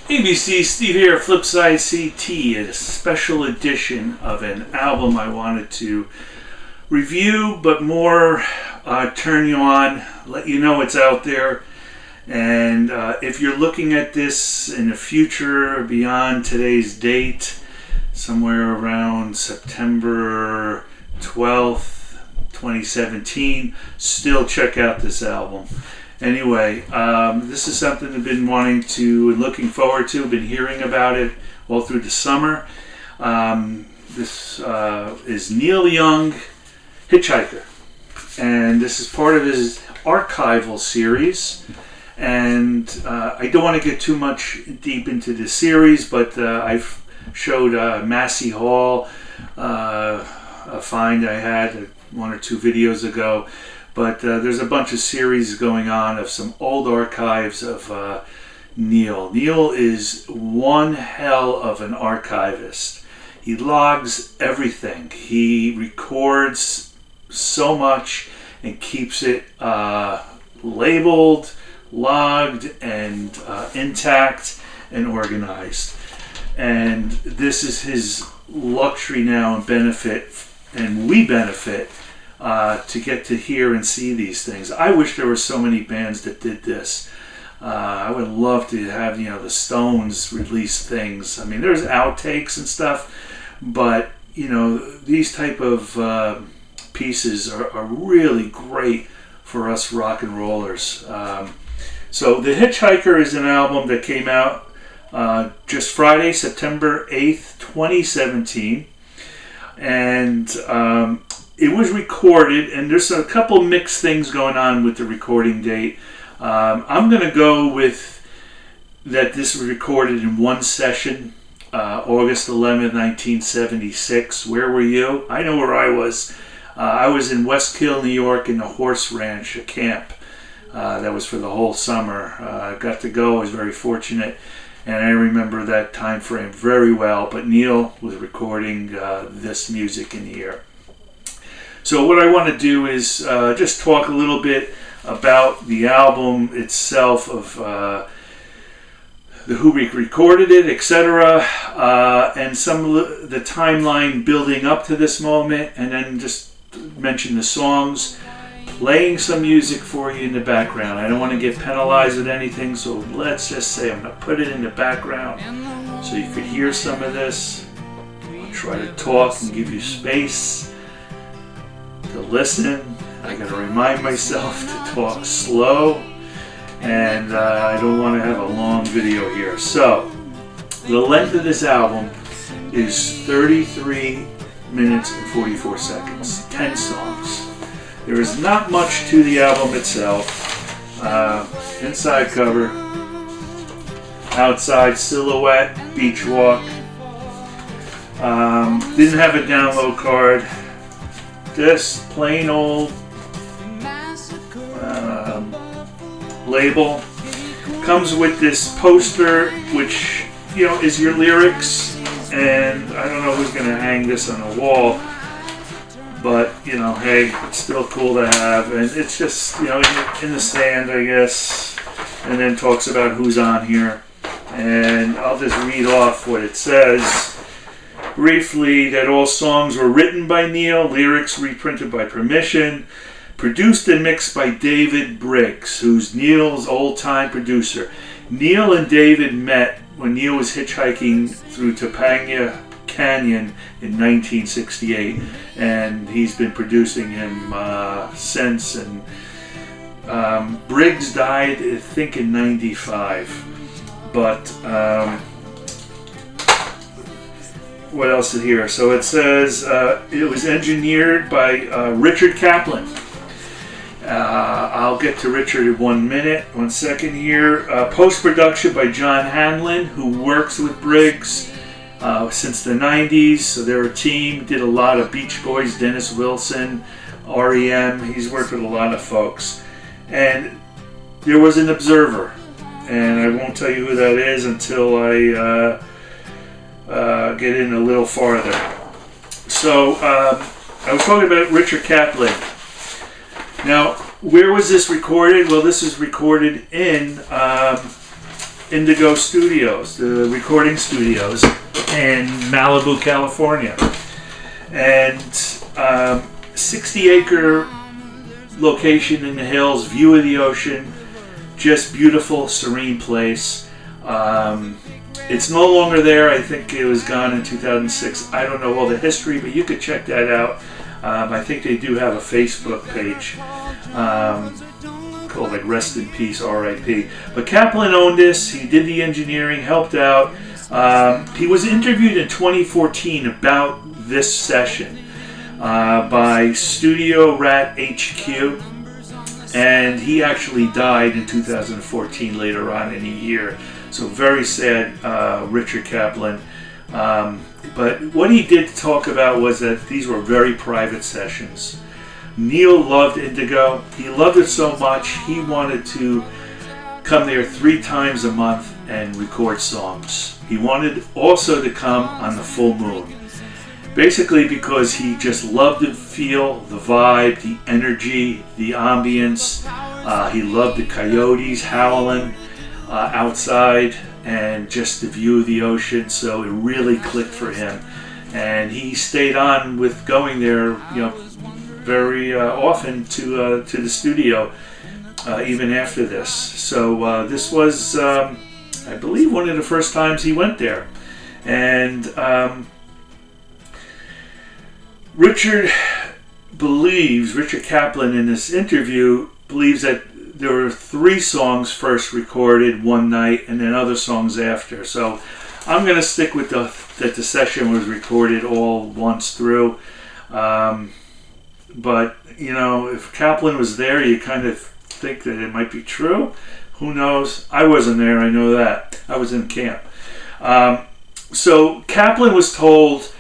ABC Steve here, FlipSideCT, a special edition of an album I wanted to review, but more turn you on, let you know it's out there. And if you're looking at this in the future, beyond today's date, somewhere around September 12th, 2017, still check out this album. Anyway, this is something I've been wanting to and looking forward to. I've been hearing about it all through the summer. This is Neil Young, Hitchhiker. And this is part of his archival series. And I don't want to get too much deep into the series, but I've showed Massey Hall, a find I had one or two videos ago. But there's a bunch of series going on of some old archives of Neil. Neil is one hell of an archivist. He logs everything. He records so much and keeps it labeled, logged, and intact and organized. And this is his luxury now and benefit, and we benefit to get to hear and see these things. I wish there were so many bands that did this. I would love to have, the Stones release things. I mean, there's outtakes and stuff, but, these type of pieces are really great for us rock and rollers. So The Hitchhiker is an album that came out just Friday, September 8th, 2017. And it was recorded, and there's a couple mixed things going on with the recording date. I'm going to go with that this was recorded in one session, August 11th, 1976. Where were you? I know where I was. I was in Westkill, New York, in the Horse Ranch, a camp. That was for the whole summer. I got to go. I was very fortunate. And I remember that time frame very well. But Neil was recording this music in here. So what I want to do is just talk a little bit about the album itself, of who recorded it, etc., and some of the timeline building up to this moment, and then just mention the songs, playing some music for you in the background. I don't want to get penalized with anything, so let's just say I'm going to put it in the background so you could hear some of this. I'll try to talk and give you space to listen. I gotta remind myself to talk slow, and I don't want to have a long video here. So the length of this album is 33 minutes and 44 seconds, 10 songs. There is not much to the album itself. Inside cover, outside silhouette, beach walk. Didn't have a download card. Just plain old label. Comes with this poster, which is your lyrics, and I don't know who's going to hang this on a wall, but hey, it's still cool to have. And it's just in the sand, I guess, and then talks about who's on here. And I'll just read off what it says briefly: that all songs were written by Neil, lyrics reprinted by permission, produced and mixed by David Briggs, who's Neil's old-time producer. Neil and David met when Neil was hitchhiking through Topanga Canyon in 1968, and he's been producing him since. And Briggs died, I think, in 95. But what else is here? So it says it was engineered by Richard Kaplan. I'll get to Richard in 1 second here. Post-production by John Hanlon, who works with Briggs since the 90s. So they're a team. Did a lot of Beach Boys, Dennis Wilson, REM. He's worked with a lot of folks. And there was an observer. And I won't tell you who that is until I get in a little farther. So I was talking about Richard Kaplan. Now, where was this recorded? Well, this is recorded in Indigo Studios, the recording studios in Malibu, California. And 60-acre location in the hills, view of the ocean, just beautiful, serene place. It's no longer there. I think it was gone in 2006. I don't know all the history, but you could check that out. I think they do have a Facebook page called like Rest in Peace, R.I.P. But Kaplan owned this. He did the engineering, helped out. He was interviewed in 2014 about this session by Studio Rat HQ, and he actually died in 2014 later on in the year. So very sad, Richard Kaplan. But what he did talk about was that these were very private sessions. Neil loved Indigo. He loved it so much he wanted to come there 3 times a month and record songs. He wanted also to come on the full moon. Basically because he just loved the feel, the vibe, the energy, the ambience. He loved the coyotes howling outside and just the view of the ocean. So it really clicked for him. And he stayed on with going there, very often to the studio, even after this. So this was, I believe, one of the first times he went there. And Richard Kaplan in this interview believes that there were 3 songs first recorded one night and then other songs after. So I'm going to stick with that the session was recorded all once through. But, if Kaplan was there, you kind of think that it might be true. Who knows? I wasn't there, I know that. I was in camp. So Kaplan was told,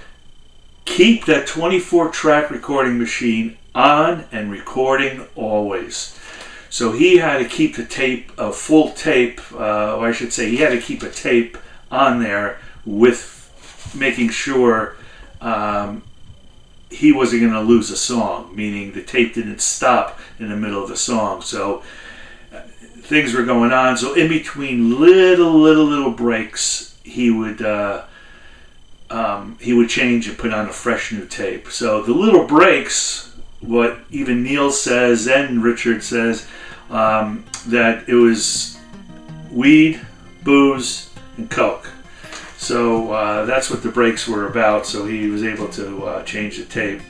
keep that 24-track recording machine on and recording always. So he had to keep the tape, a full tape, or I should say he had to keep a tape on there with making sure he wasn't going to lose a song, meaning the tape didn't stop in the middle of the song. So things were going on. So in between little breaks, he would change and put on a fresh new tape. So the little breaks, what even Neil says and Richard says, that it was weed, booze, and coke. So that's what the breaks were about. So he was able to change the tape.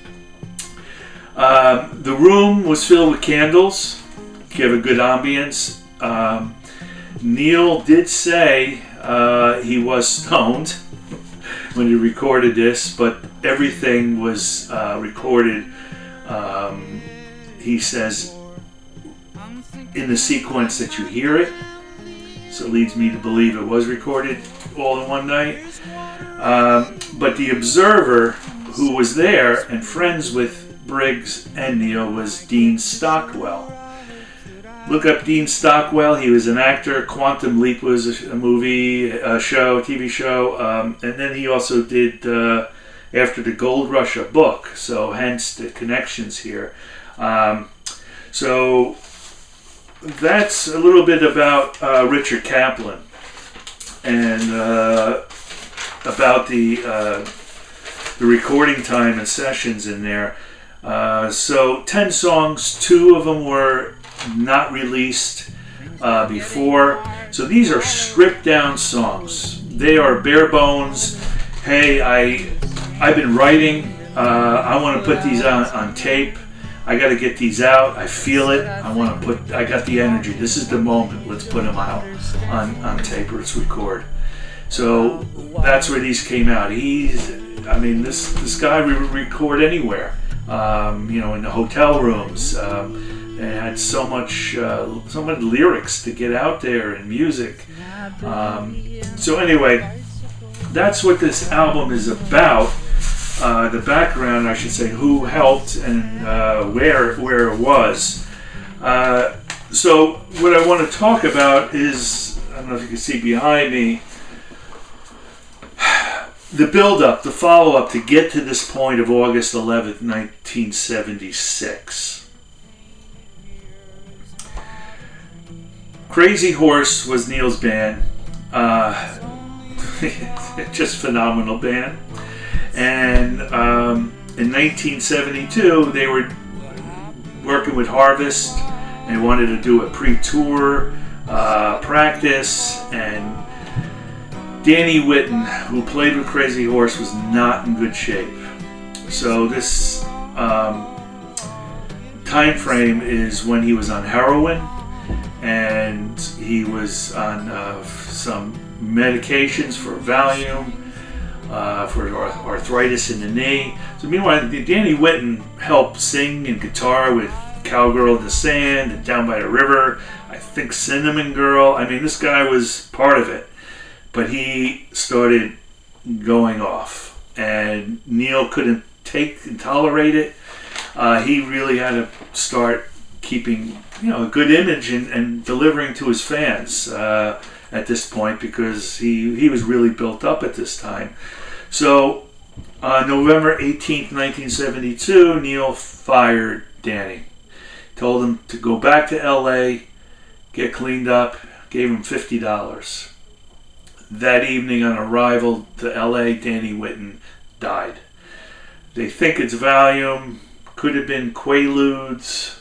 The room was filled with candles, give a good ambience. Neil did say he was stoned when he recorded this, but everything was recorded, he says, in the sequence that you hear it. So it leads me to believe it was recorded all in one night. But the observer who was there and friends with Briggs and Neil was Dean Stockwell. Look up Dean Stockwell. He was an actor. Quantum Leap was a movie, a show, TV show. And then he also did After the Gold Rush, a book. So hence the connections here. So that's a little bit about Richard Kaplan and about the recording time and sessions in there. So 10 songs, 2 of them were not released before. So these are stripped down songs. They are bare bones. Hey, I've been writing. I want to put these on tape. I got to get these out. I feel it. I got the energy. This is the moment. Let's put them out on tape. Let's record. So that's where these came out. This guy would record anywhere. In the hotel rooms. And had so much lyrics to get out there and music. So anyway, that's what this album is about. The background, I should say, who helped and where it was. So what I want to talk about is, I don't know if you can see behind me, the build-up, the follow-up to get to this point of August 11th, 1976. Crazy Horse was Neil's band. Just phenomenal band. And in 1972, they were working with Harvest and wanted to do a pre-tour practice, and Danny Whitten, who played with Crazy Horse, was not in good shape. So this time frame is when he was on heroin, and he was on some medications for Valium, for arthritis in the knee. So meanwhile, Danny Whitten helped sing and guitar with Cowgirl in the Sand and Down by the River, I think Cinnamon Girl. I mean, this guy was part of it. But he started going off, and Neil couldn't take and tolerate it. He really had to start keeping, a good image and delivering to his fans at this point, because he was really built up at this time. So on November 18th, 1972, Neil fired Danny. Told him to go back to LA, get cleaned up, gave him $50. That evening on arrival to LA, Danny Whitten died. They think it's Valium, could have been Quaaludes,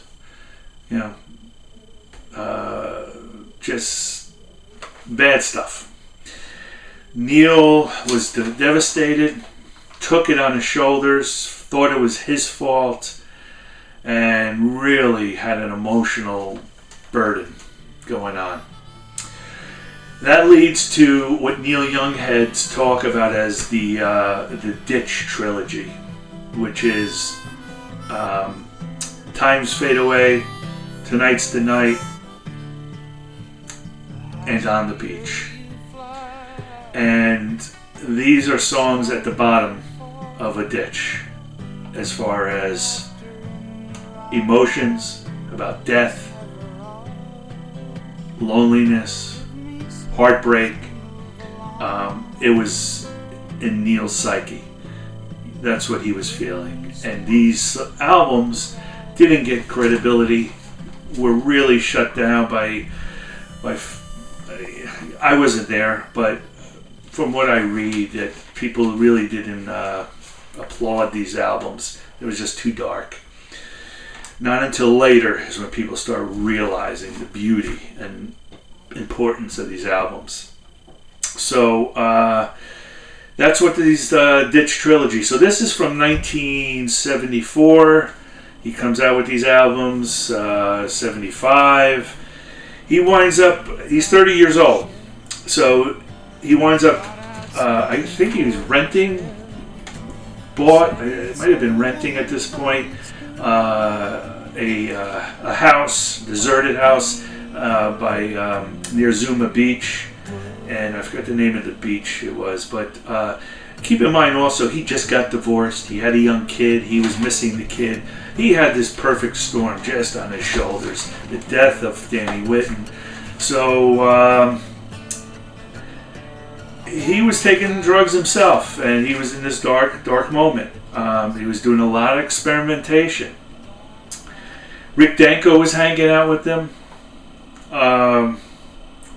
just bad stuff. Neil was devastated, took it on his shoulders, thought it was his fault, and really had an emotional burden going on. That leads to what Neil Youngheads talk about as the Ditch Trilogy, which is Times Fade Away, Tonight's the Night, and On the Beach. And these are songs at the bottom of a ditch as far as emotions about death, loneliness, heartbreak. It was in Neil's psyche. That's what he was feeling. And these albums didn't get credibility, were really shut down by I wasn't there, but from what I read, that people really didn't applaud these albums. It was just too dark. Not until later is when people started realizing the beauty and importance of these albums. So that's what these Ditch Trilogy. So this is from 1974. He comes out with these albums, 75. He winds up, he's 30 years old. So he winds up, I think he was bought, it might have been renting at this point, a house, deserted house by near Zuma Beach, and I forgot the name of the beach it was, but keep in mind also, he just got divorced, he had a young kid, he was missing the kid. He had this perfect storm just on his shoulders, the death of Danny Whitten. So he was taking drugs himself, and he was in this dark moment. He was doing a lot of experimentation. Rick Danko was hanging out with them,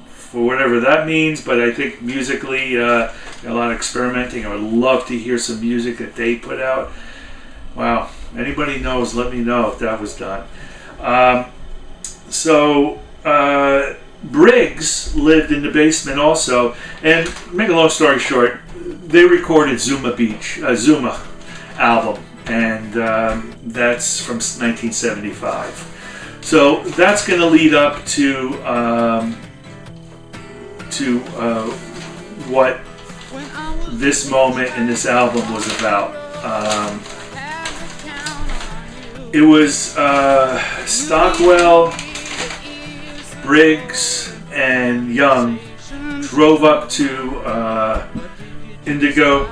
for whatever that means, but I think musically, a lot of experimenting. I would love to hear some music that they put out. Wow. Anybody knows, let me know if that was done. Briggs lived in the basement also, and make a long story short, they recorded Zuma album, and that's from 1975. So that's going to lead up to what this moment in this album was about. It was Stockwell, Briggs, and Young drove up to Indigo,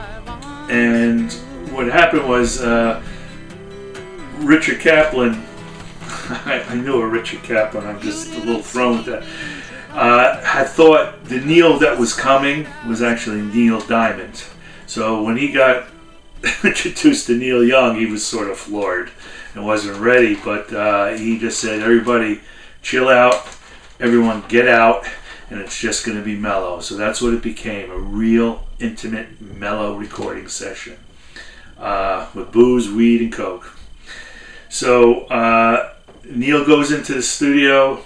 and what happened was Richard Kaplan, I knew a Richard Kaplan, I'm just a little thrown with that, had thought the Neil that was coming was actually Neil Diamond. So when he got introduced to Neil Young, he was sort of floored and wasn't ready, but he just said, everybody chill out, everyone get out, and it's just going to be mellow. So that's what it became, a real intimate, mellow recording session with booze, weed, and coke. So Neil goes into the studio.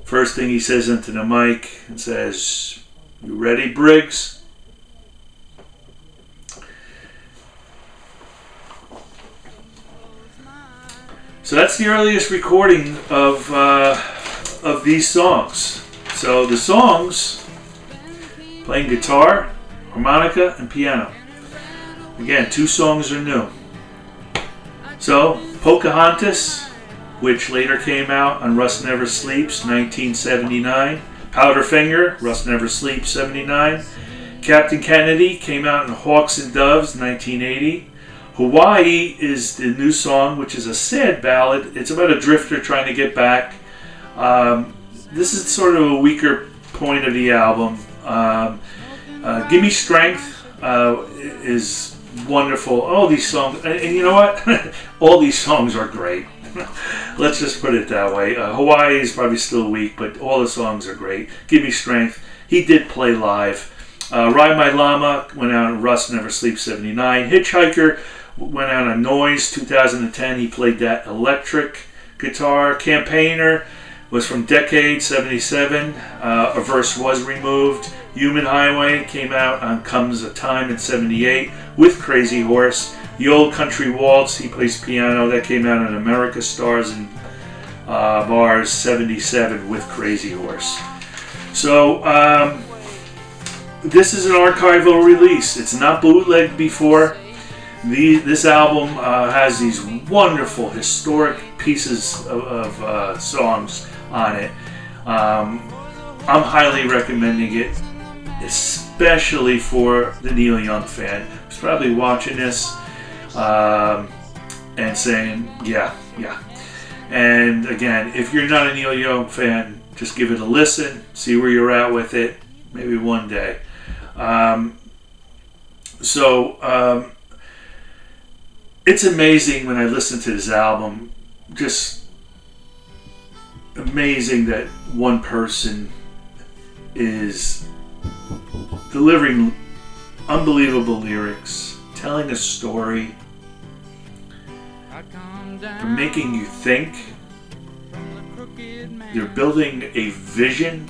First thing he says into the mic and says, "You ready, Briggs?" So that's the earliest recording of these songs. So the songs, playing guitar, harmonica, and piano. Again, 2 songs are new. So Pocahontas, which later came out on Rust Never Sleeps, 1979. Powderfinger, Rust Never Sleeps, 79. Captain Kennedy came out in Hawks and Doves, 1980. Hawaii is the new song, which is a sad ballad. It's about a drifter trying to get back. This is sort of a weaker point of the album. Give Me Strength is wonderful. All these songs, and you know what? All these songs are great. Let's just put it that way. Hawaii is probably still weak, but all the songs are great. Give Me Strength. He did play live. Ride My Llama went out on Rust Never Sleeps, 79. Hitchhiker went out on Noise, 2010. He played that electric guitar. Campaigner was from Decade, 77. A verse was removed. Human Highway came out on Comes a Time in 78 with Crazy Horse. The Old Country Waltz, he plays piano. That came out on America Stars and Bars, 77 with Crazy Horse. So this is an archival release. It's not bootlegged before. This album has these wonderful historic pieces of songs on it. I'm highly recommending it, especially for the Neil Young fan who's probably watching this and saying, yeah. And again, if you're not a Neil Young fan, just give it a listen, see where you're at with it, maybe one day. It's amazing when I listen to this album, just amazing that one person is delivering unbelievable lyrics, telling a story, they're making you think, they're building a vision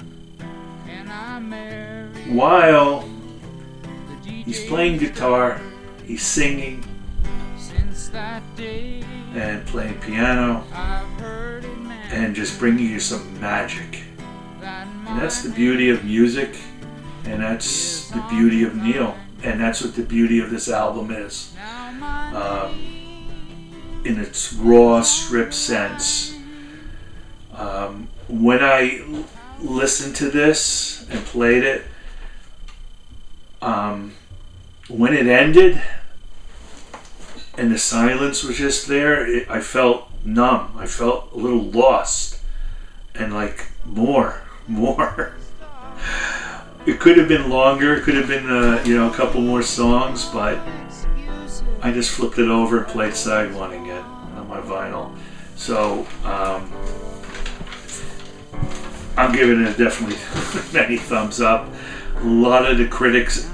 while he's playing guitar, he's singing and playing piano and just bringing you some magic. And that's the beauty of music, and that's the beauty of Neil, and that's what the beauty of this album is. In its raw, stripped sense. When I listened to this and played it, when it ended and the silence was just there, I felt numb. I felt a little lost and like more. It could have been longer. It could have been a couple more songs, but I just flipped it over and played side one again on my vinyl. So I'm giving it definitely many thumbs up. A lot of the critics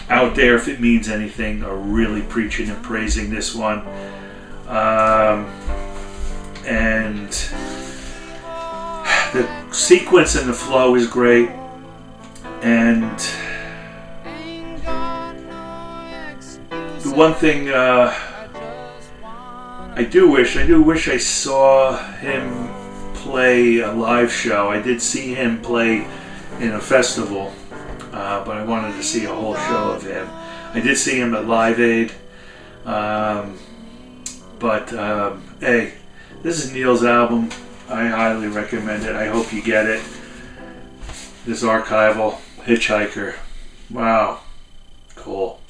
out there, if it means anything, are really preaching and praising this one. And the sequence and the flow is great. And the one thing I do wish I saw him play a live show. I did see him play in a festival, but I wanted to see a whole show of him. I did see him at Live Aid, but hey, this is Neil's album. I highly recommend it. I hope you get it. This archival Hitchhiker. Wow, cool.